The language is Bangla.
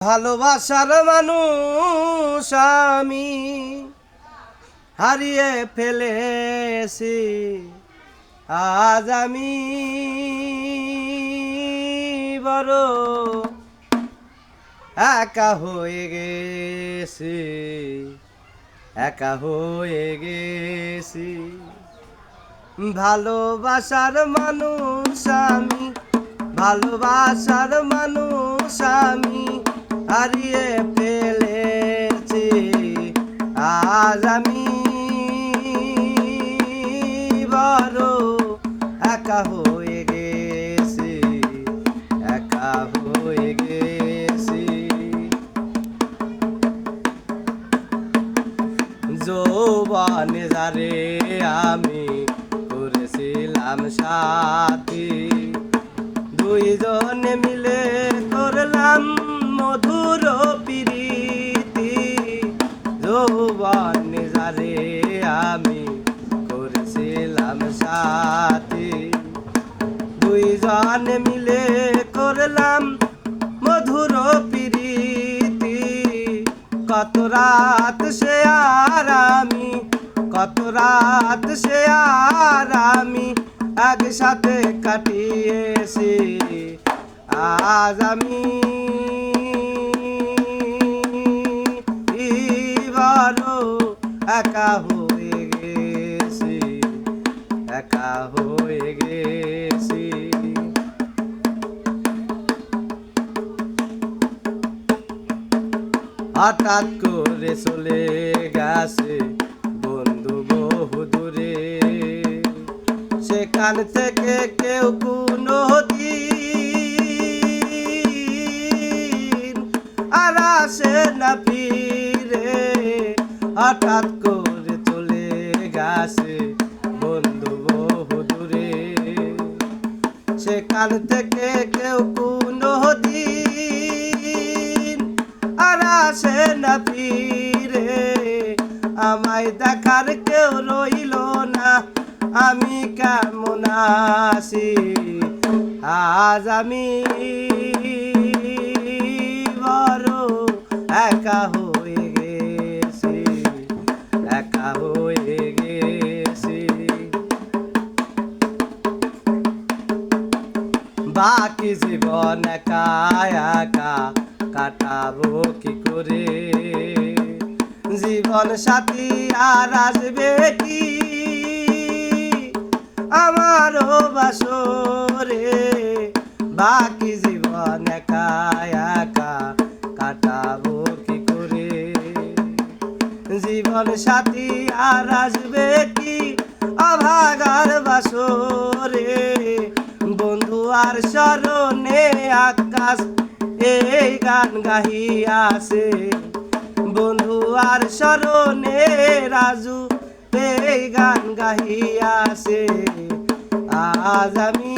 ভালোবাসার মানুষ আমি হারিয়ে ফেলেছি, আজ আমি বড় একা হয়ে গেছি, একা হয়ে গেছি। ভালোবাসার মানুষ আমি, ভালোবাসার মানুষ আমি হারিয়ে ফেলেছি, আজ আমি বড় একা হয়ে গেছি, একা হয়ে গেছি। যৌবনে যারে আমি করেছিলাম সাথী, দুইজনে মিলে করলাম মধুর প্রীতি। যৌবনে যারে আমি করেছিলাম সাথী, দুইজনে মিলে করলাম মধুর প্রীতি। কত রাত সে আর আমি, কত রাত সে আর আমি একসাথে কাটিয়েছি, আজ আমি বড় একা হয়ে গেছি, একা হয়ে গেছি। হঠাৎ করে চলে গেছে বন্ধু বহু দূরে, সেখান থেকে কেউ কোনো দিন আর আসে না ফিরে। হঠাৎ করে চলে গেছে বন্ধু বহু দূরে, সেখান থেকে কেউ কোনো দিন আর আসে না ফিরে। আমায় দেখার কেউ রইল না, আমি কেমন আছি, আজ আমি বড় একা হয়ে গেছি, একা হয়ে গেছি। বাকি জীবন একা একা কাটাবো কি করে, জীবন সাথী আর আসবে কি আমারও বাসরে। বাকি জীবন একা একা কাটাবো কি করে, জীবন সাথী আর আসবে কি অভাগার বাসরে। বন্ধু আর স্মরণে আকাশ এই গান গাহিয়াছে, বন্ধু আর স্মরণে রাজু এই গান গাহিয়াছে, আজ আমি